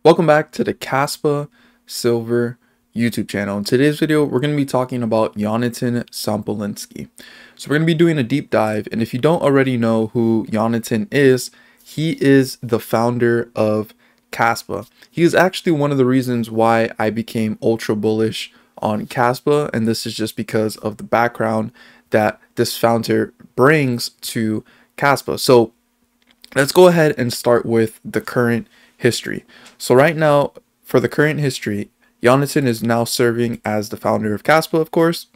Welcome back to the Kaspa Silver YouTube channel. In today's video, we're going to be talking about Yonatan Sompolinsky. So we're going to be doing a deep dive, and if you don't already know who Yonatan is, he is the founder of Kaspa. He is actually one of the reasons why I became ultra bullish on Kaspa, and this is just because of the background that this founder brings to Kaspa. So let's go ahead and start with the current history. So right now, for the current history, Yonatan is now serving as the founder of Kaspa, of course.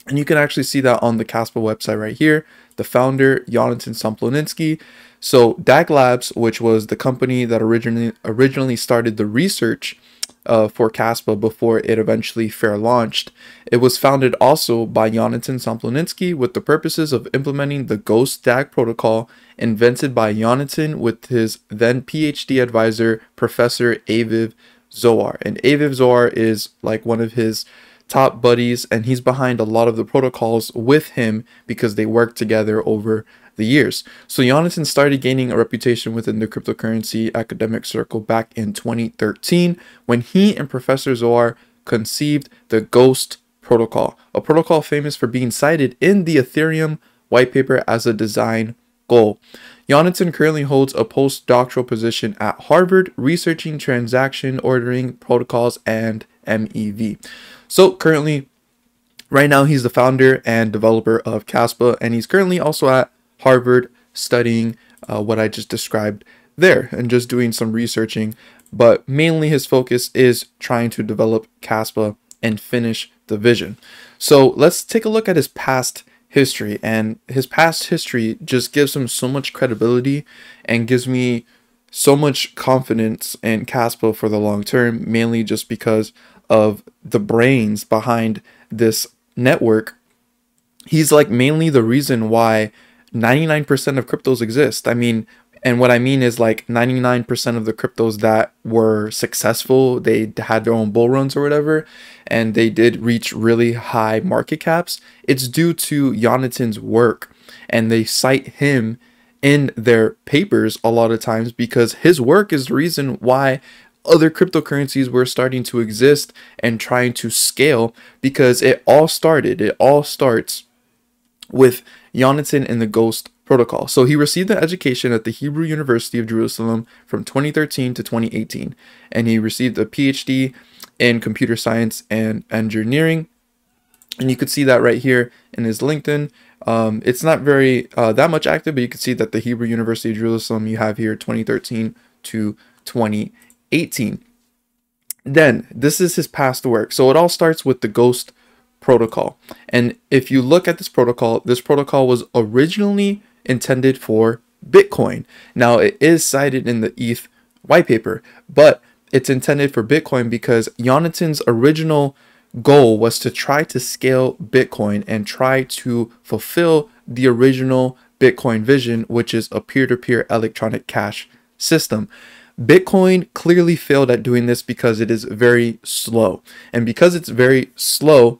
And you can actually see that on the Kaspa website right here, the founder, Yonatan Sompolinsky. So DAG Labs, which was the company that originally started the research for Kaspa before it eventually fair launched, it was founded also by Yonatan Sompolinsky with the purposes of implementing the Ghost DAG protocol invented by Yonatan with his then PhD advisor, Professor Aviv Zohar. And Aviv Zohar is like one of his top buddies, and he's behind a lot of the protocols with him because they worked together over the years. So Yonatan started gaining a reputation within the cryptocurrency academic circle back in 2013 when he and Professor Zohar conceived the Ghost protocol, a protocol famous for being cited in the Ethereum white paper as a design goal. Yonatan currently holds a postdoctoral position at Harvard researching transaction ordering protocols and MEV. So currently, right now, he's the founder and developer of Kaspa, and he's currently also at Harvard studying what I just described there and just doing some researching. But mainly his focus is trying to develop Kaspa and finish the vision. So let's take a look at his past history, and his past history just gives him so much credibility and gives me so much confidence in Kaspa for the long term, mainly just because of the brains behind this network. He's like mainly the reason why 99% of cryptos exist. I mean, and what I mean is like 99% of the cryptos that were successful, they had their own bull runs or whatever, and they did reach really high market caps. It's due to Yonatan's work, and they cite him in their papers a lot of times because his work is the reason why other cryptocurrencies were starting to exist and trying to scale, because it all starts with Yonatan and the Ghost protocol. So he received an education at the Hebrew University of Jerusalem from 2013 to 2018, and he received a PhD in computer science and engineering. And you could see that right here in his LinkedIn. It's not very that much active, but you can see that the Hebrew University of Jerusalem you have here 2013 to 2018. Then this is his past work. So it all starts with the Ghost protocol. And if you look at this protocol was originally intended for Bitcoin. Now it is cited in the ETH white paper, but it's intended for Bitcoin because Yonatan's original goal was to try to scale Bitcoin and try to fulfill the original Bitcoin vision, which is a peer-to-peer electronic cash system. Bitcoin clearly failed at doing this because it is very slow. And because it's very slow,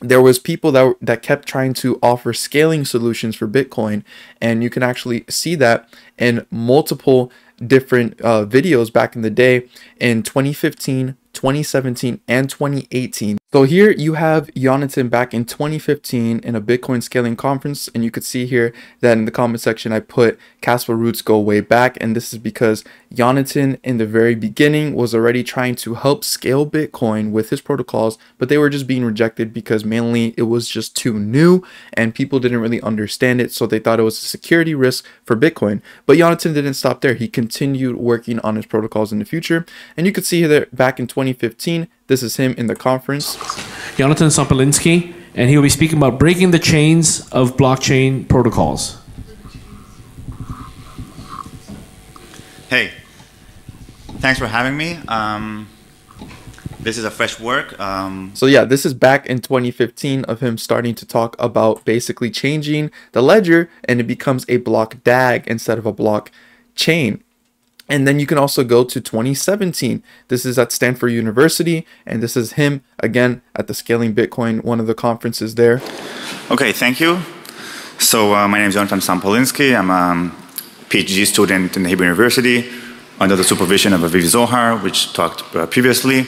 there was people that kept trying to offer scaling solutions for Bitcoin. And you can actually see that in multiple different videos back in the day in 2015, 2017, and 2018. So here you have Yonatan back in 2015 in a Bitcoin scaling conference, and you could see here that in the comment section I put Kaspa roots go way back, and this is because Yonatan in the very beginning was already trying to help scale Bitcoin with his protocols, but they were just being rejected because mainly it was just too new and people didn't really understand it, so they thought it was a security risk for Bitcoin. But Yonatan didn't stop there. He continued working on his protocols in the future, and you could see here back in 2015, this is him in the conference. Yonatan Sompolinsky, and he will be speaking about breaking the chains of blockchain protocols. Hey, thanks for having me. This is a fresh work. So yeah, this is back in 2015 of him starting to talk about basically changing the ledger, and it becomes a block DAG instead of a block chain. And then you can also go to 2017. This is at Stanford University, and this is him again at the Scaling Bitcoin, one of the conferences there. Okay, thank you. So my name is Yonatan Sompolinsky. I'm a PhD student in the Hebrew University. under the supervision of Aviv Zohar, which talked previously.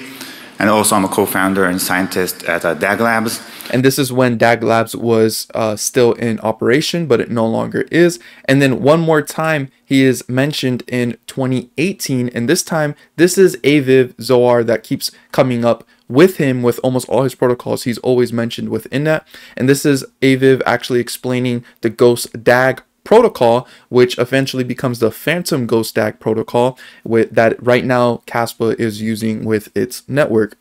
And also I'm a co-founder and scientist at DAG Labs. And this is when DAG Labs was still in operation, but it no longer is. And then one more time, he is mentioned in 2018. And this time, this is Aviv Zohar that keeps coming up with him with almost all his protocols. He's always mentioned within that. And this is Aviv actually explaining the Ghost DAG protocol, which eventually becomes the Phantom Ghost DAG protocol with that right now Kaspa is using with its network.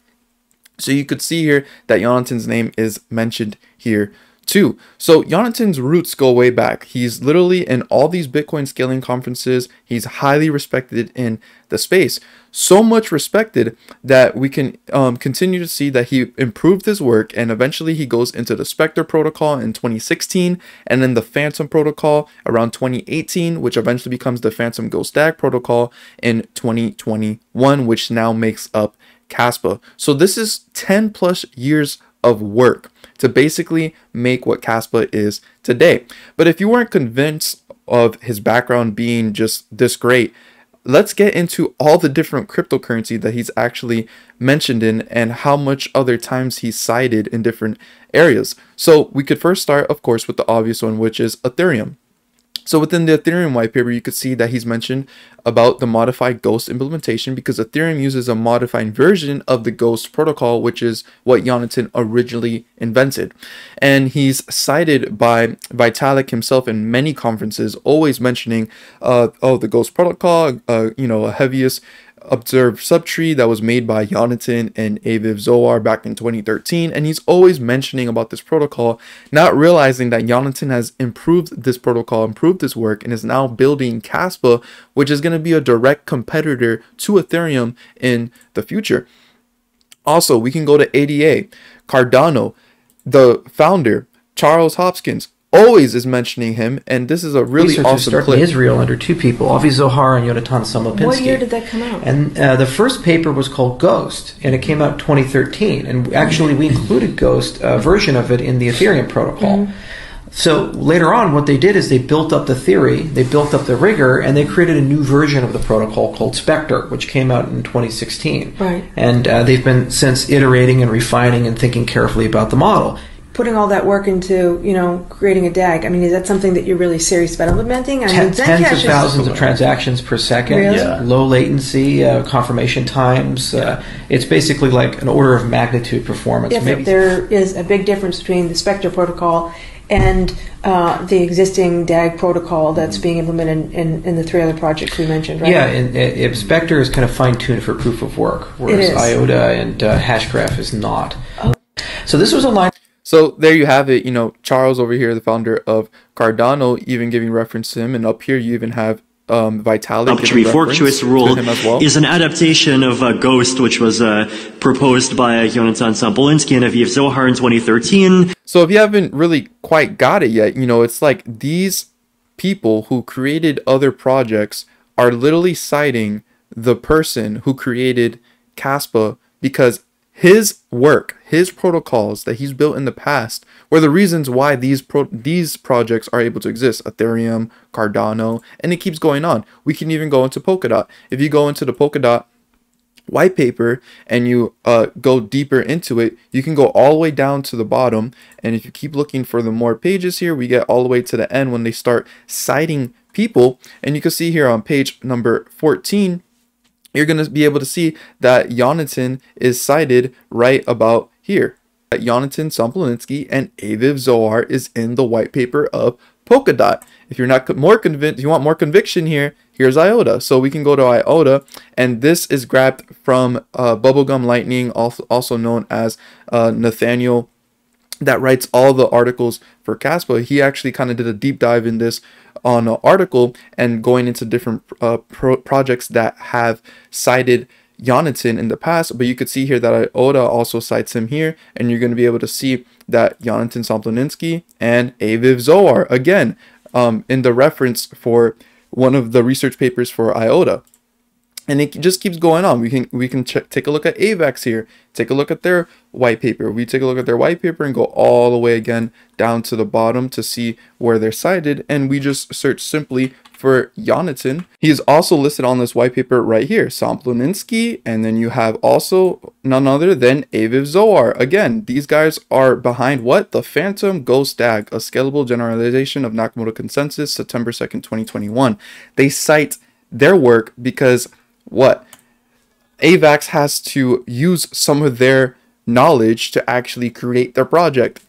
So you could see here that Yonatan's name is mentioned here too. So Yonatan's roots go way back. He's literally in all these Bitcoin scaling conferences. He's highly respected in the space. So much respected that we can continue to see that he improved his work, and eventually he goes into the Spectre protocol in 2016, and then the Phantom protocol around 2018, which eventually becomes the Phantom Ghost DAG protocol in 2021, which now makes up Kaspa. So this is 10 plus years of work to basically make what Kaspa is today. But if you weren't convinced of his background being just this great, let's get into all the different cryptocurrency that he's actually mentioned in and how much other times he's cited in different areas. So we could first start, of course, with the obvious one, which is Ethereum. So within the Ethereum white paper, you could see that he's mentioned about the modified Ghost implementation, because Ethereum uses a modified version of the Ghost protocol, which is what Yonatan originally invented. And he's cited by Vitalik himself in many conferences, always mentioning, the Ghost protocol, a heaviest observed subtree that was made by Yonatan and Aviv Zohar back in 2013, and he's always mentioning about this protocol, not realizing that Yonatan has improved this protocol, improved this work, and is now building Kaspa, which is going to be a direct competitor to Ethereum in the future. Also, we can go to ADA. Cardano, the founder, Charles Hopkins, always is mentioning him, and this is a really awesome clip. In Israel under two people, Avi Zohar and Yonatan Sompolinsky. What year did that come out? And the first paper was called Ghost, and it came out in 2013. And actually, we included Ghost, a version of it, in the Ethereum protocol. Mm-hmm. So later on, what they did is they built up the theory, they built up the rigor, and they created a new version of the protocol called Spectre, which came out in 2016. Right. And they've been since iterating and refining and thinking carefully about the model. Putting all that work into, creating a DAG, I mean, is that something that you're really serious about implementing? I mean, tens of thousands of transactions per second, really? Low latency, confirmation times. It's basically like an order of magnitude performance. Yeah, but there is a big difference between the Spectre protocol and the existing DAG protocol that's being implemented in the three other projects we mentioned, right? Yeah, and Spectre is kind of fine-tuned for proof of work, whereas IOTA and Hashgraph is not. Oh. So this was a line... So there you have it, Charles over here, the founder of Cardano, even giving reference to him. And up here you even have Vitalik. Arbitrary fortuitous rule is an adaptation of Ghost, which was proposed by Yonatan Sompolinsky and Aviv Zohar in 2013. So if you haven't really quite got it yet, it's like these people who created other projects are literally citing the person who created Kaspa, because his work, his protocols that he's built in the past were the reasons why these projects are able to exist. Ethereum, Cardano, and it keeps going on. We can even go into Polkadot. If you go into the Polkadot white paper and you go deeper into it, you can go all the way down to the bottom. And if you keep looking for the more pages here, we get all the way to the end when they start citing people. And you can see here on page number 14, you're going to be able to see that Yonatan is cited right about here. Yonatan Sompolinsky and Aviv Zohar is in the white paper of Polkadot. If you're not more convinced, you want more conviction here, here's IOTA. So we can go to IOTA, and this is grabbed from Bubblegum Lightning, also known as Nathaniel, that writes all the articles for Kaspa. He actually kind of did a deep dive in this on an article and going into different projects that have cited Yonatan in the past. But you could see here that IOTA also cites him here, and you're going to be able to see that Yonatan Sompolinsky and Aviv Zohar again in the reference for one of the research papers for IOTA. And it just keeps going on. We can take a look at AVAX here. Take a look at their white paper. We take a look at their white paper and go all the way again down to the bottom to see where they're cited. And we just search simply for Yonatan. He is also listed on this white paper right here, Sompolinsky, and then you have also none other than Aviv Zohar. Again, these guys are behind what? The Phantom Ghost DAG, a scalable generalization of Nakamoto consensus, September 2nd, 2021. They cite their work because what? AVAX has to use some of their knowledge to actually create their project.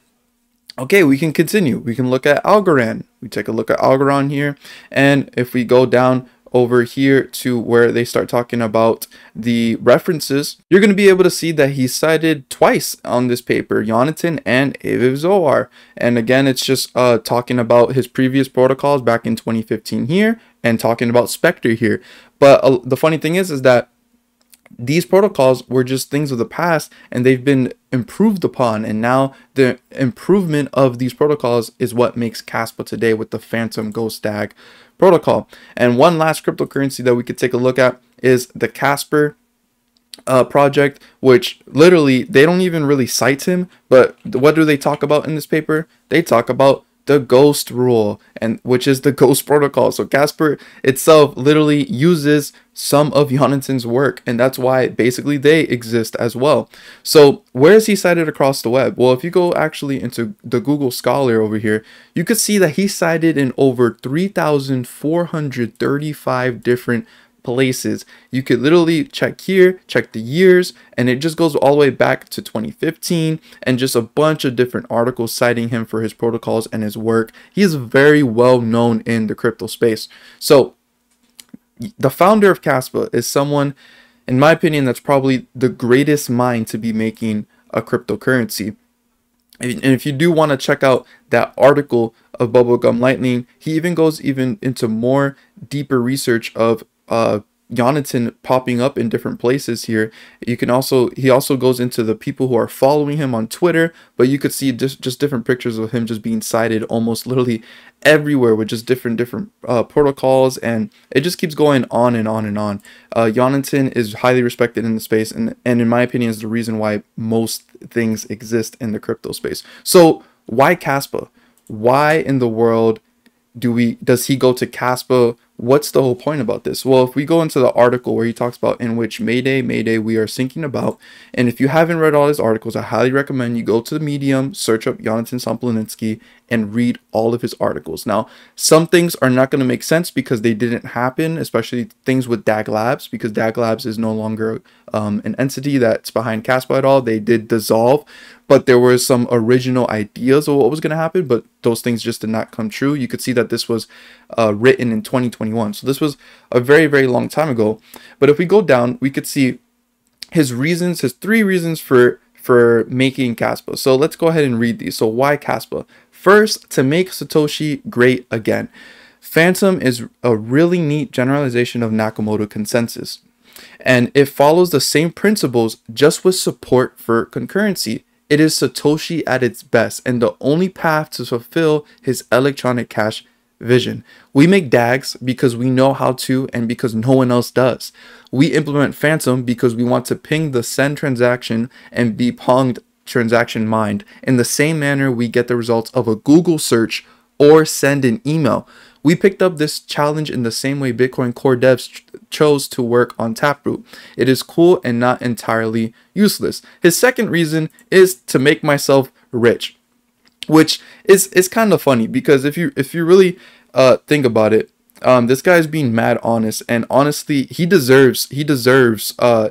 Okay, we can continue. We can look at Algorand. We take a look at Algorand here. And if we go down over here to where they start talking about the references, you're going to be able to see that he cited twice on this paper, Yonatan and Aviv Zohar. And again, it's just talking about his previous protocols back in 2015 here and talking about Spectre here. But the funny thing is that these protocols were just things of the past and they've been improved upon, and now the improvement of these protocols is what makes Kaspa today with the Phantom Ghost DAG protocol. And one last cryptocurrency that we could take a look at is the Kaspa project, which literally they don't even really cite him, but what do they talk about in this paper? They talk about the ghost rule, and which is the ghost protocol. So Kaspa itself literally uses some of Yonatan's work, and that's why basically they exist as well. So where is he cited across the web? Well, if you go actually into the Google Scholar over here, you could see that he's cited in over 3,435 different places. You could literally check here, check the years, and it just goes all the way back to 2015 and just a bunch of different articles citing him for his protocols and his work. He is very well known in the crypto space. So the founder of Kaspa is someone, in my opinion, that's probably the greatest mind to be making a cryptocurrency. And if you do want to check out that article of Bubblegum Lightning, he even goes into more deeper research of Yonatan popping up in different places here. He also goes into the people who are following him on Twitter, but you could see just different pictures of him just being cited almost literally everywhere with just different protocols, and it just keeps going on and on and on. Yonatan is highly respected in the space, and in my opinion is the reason why most things exist in the crypto space. So why Kaspa? Why in the world does he go to Kaspa? What's the whole point about this? Well, if we go into the article where he talks about in which Mayday we are thinking about, and if you haven't read all his articles, I highly recommend you go to the Medium, search up Yonatan Sompolinsky, and read all of his articles. Now, some things are not going to make sense because they didn't happen, especially things with DAG Labs, because DAG Labs is no longer an entity that's behind Kaspa at all. They did dissolve, but there were some original ideas of what was going to happen, but those things just did not come true. You could see that this was written in 2021. So this was a very, very long time ago. But if we go down, we could see his three reasons for making Kaspa. So let's go ahead and read these. So why Kaspa? First, to make Satoshi great again. Phantom is a really neat generalization of Nakamoto consensus, and it follows the same principles just with support for concurrency. It is Satoshi at its best and the only path to fulfill his electronic cash vision. We make DAGs because we know how to and because no one else does. We implement Phantom because we want to ping the send transaction and be ponged transaction mined in the same manner we get the results of a Google search or send an email. We picked up this challenge in the same way Bitcoin core devs chose to work on Taproot. It is cool and not entirely useless. His second reason is to make myself rich, which is kind of funny because if you really think about it, this guy's being mad honest, and honestly, he deserves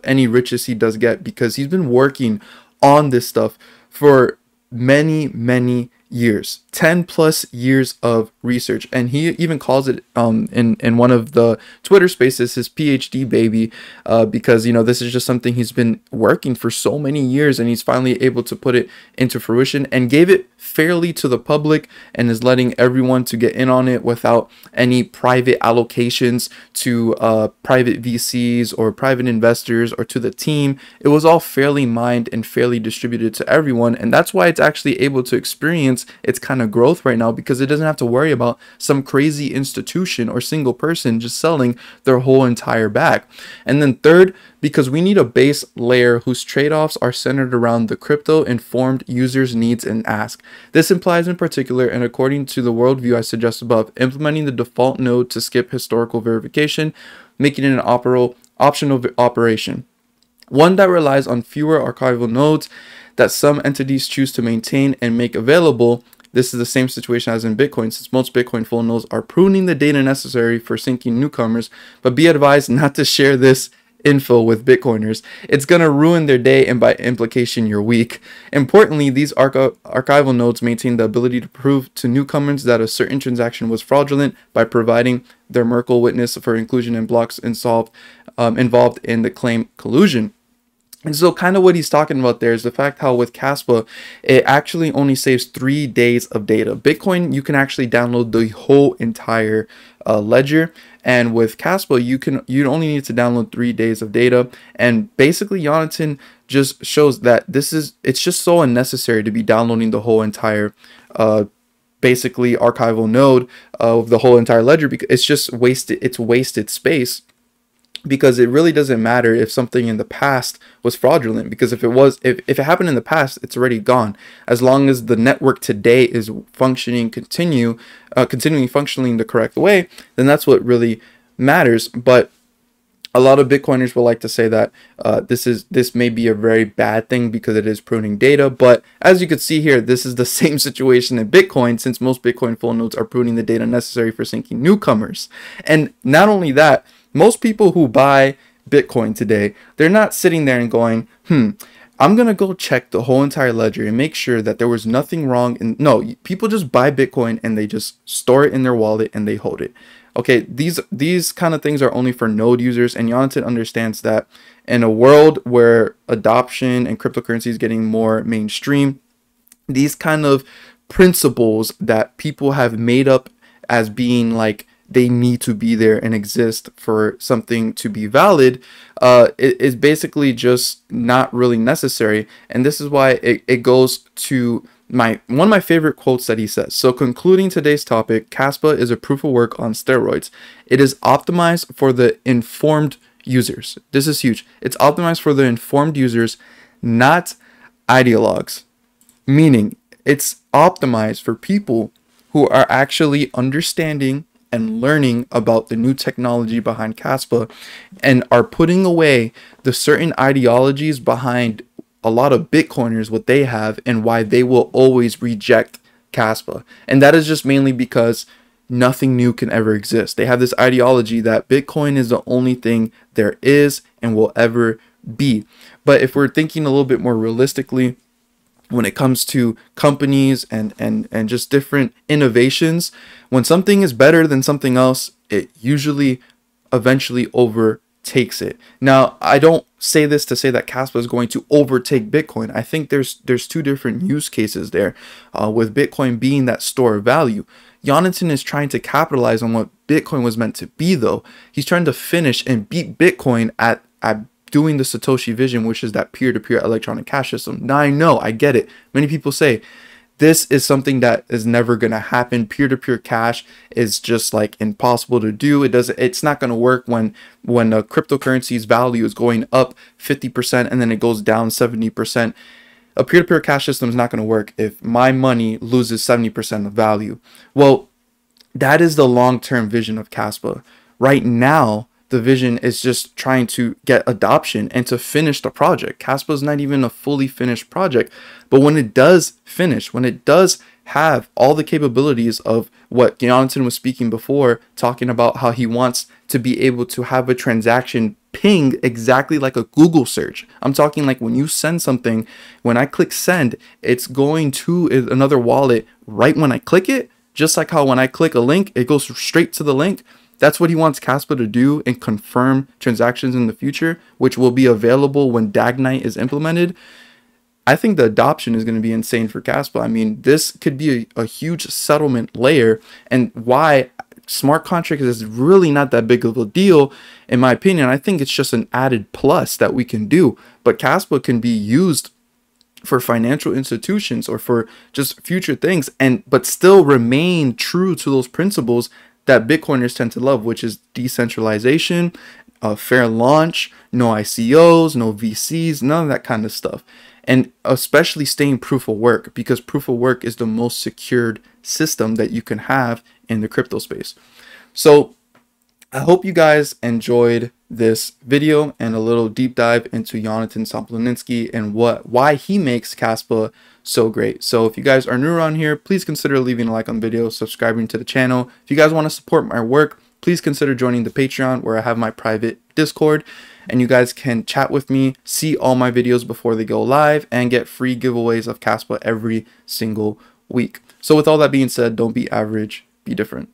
any riches he does get because he's been working on this stuff for many years, 10+ years of research, and he even calls it in one of the Twitter spaces his PhD baby, because this is just something he's been working for so many years, and he's finally able to put it into fruition and gave it fairly to the public and is letting everyone to get in on it without any private allocations to private VCs or private investors or to the team. It was all fairly mined and fairly distributed to everyone, and that's why it's actually able to experience experience its kind of growth right now because it doesn't have to worry about some crazy institution or single person just selling their whole entire bag. And then third, because we need a base layer whose trade-offs are centered around the crypto-informed user's needs and ask. This implies in particular, and according to the worldview I suggest above, implementing the default node to skip historical verification, making it an optional operation. One that relies on fewer archival nodes that some entities choose to maintain and make available. This is the same situation as in Bitcoin, since most Bitcoin full nodes are pruning the data necessary for syncing newcomers, but be advised not to share this info with Bitcoiners. It's going to ruin their day and by implication your week. Importantly, these archival nodes maintain the ability to prove to newcomers that a certain transaction was fraudulent by providing their Merkle witness for inclusion in blocks involved in the claim collusion. And so kind of what he's talking about there is the fact how with Kaspa, it actually only saves 3 days of data. Bitcoin, you can actually download the whole entire ledger. And with Kaspa, you only need to download 3 days of data. And basically, Yonatan just shows that it's just so unnecessary to be downloading the whole entire basically archival node of the whole entire ledger, because it's just wasted space. Because it really doesn't matter if something in the past was fraudulent, because if it happened in the past, it's already gone. As long as the network today is functioning, continuing functioning the correct way, then that's what really matters. But a lot of Bitcoiners will like to say that this may be a very bad thing because it is pruning data. But as you can see here, this is the same situation in Bitcoin, since most Bitcoin full nodes are pruning the data necessary for syncing newcomers. And not only that, most people who buy Bitcoin today, they're not sitting there and going, I'm going to go check the whole entire ledger and make sure that there was nothing wrong. No, people just buy Bitcoin and they just store it in their wallet and they hold it. Okay, these kind of things are only for node users, and Yonatan understands that in a world where adoption and cryptocurrency is getting more mainstream, these kind of principles that people have made up as being like they need to be there and exist for something to be valid, it is basically just not really necessary. And this is why it goes to one of my favorite quotes that he says. So concluding today's topic, Kaspa is a proof of work on steroids. It is optimized for the informed users. This is huge. It's optimized for the informed users, not ideologues. Meaning it's optimized for people who are actually understanding and learning about the new technology behind Kaspa and are putting away the certain ideologies behind a lot of Bitcoiners, what they have, and why they will always reject Kaspa. And that is just mainly because nothing new can ever exist. They have this ideology that Bitcoin is the only thing there is and will ever be. But if we're thinking a little bit more realistically, when it comes to companies and just different innovations, when something is better than something else, it usually eventually overtakes it. Now, I don't say this to say that Kaspa is going to overtake Bitcoin. I think there's two different use cases there, with Bitcoin being that store of value. Yonatan is trying to capitalize on what Bitcoin was meant to be, though. He's trying to finish and beat Bitcoin at doing the Satoshi vision, which is that peer-to-peer electronic cash system. Now, I know, I get it. Many people say this is something that is never going to happen. Peer-to-peer cash is just like impossible to do. It's not going to work when a cryptocurrency's value is going up 50% and then it goes down 70%. A peer-to-peer cash system is not going to work if my money loses 70% of value. Well, that is the long-term vision of Kaspa. Right now, the vision is just trying to get adoption and to finish the project. Kaspa is not even a fully finished project, but when it does finish, when it does have all the capabilities of what Yonatan was speaking before, talking about how he wants to be able to have a transaction ping exactly like a Google search. I'm talking like when you send something, when I click send, it's going to another wallet right when I click it, just like how when I click a link, it goes straight to the link. That's what he wants Kaspa to do and confirm transactions in the future, which will be available when Dagnite is implemented. I think the adoption is going to be insane for Kaspa. I mean, this could be a huge settlement layer, and why smart contracts is really not that big of a deal, in my opinion. I think it's just an added plus that we can do, but Kaspa can be used for financial institutions or for just future things, but still remain true to those principles that Bitcoiners tend to love, which is decentralization, a fair launch, no ICOs, no VCs, none of that kind of stuff. And especially staying proof of work, because proof of work is the most secured system that you can have in the crypto space. So I hope you guys enjoyed this video and a little deep dive into Yonatan Sompolinsky and why he makes Kaspa so great. So if you guys are new around here, please consider leaving a like on the video, subscribing to the channel. If you guys want to support my work, please consider joining the Patreon, where I have my private Discord, and you guys can chat with me, see all my videos before they go live, and get free giveaways of Kaspa every single week. So with all that being said, don't be average, be different.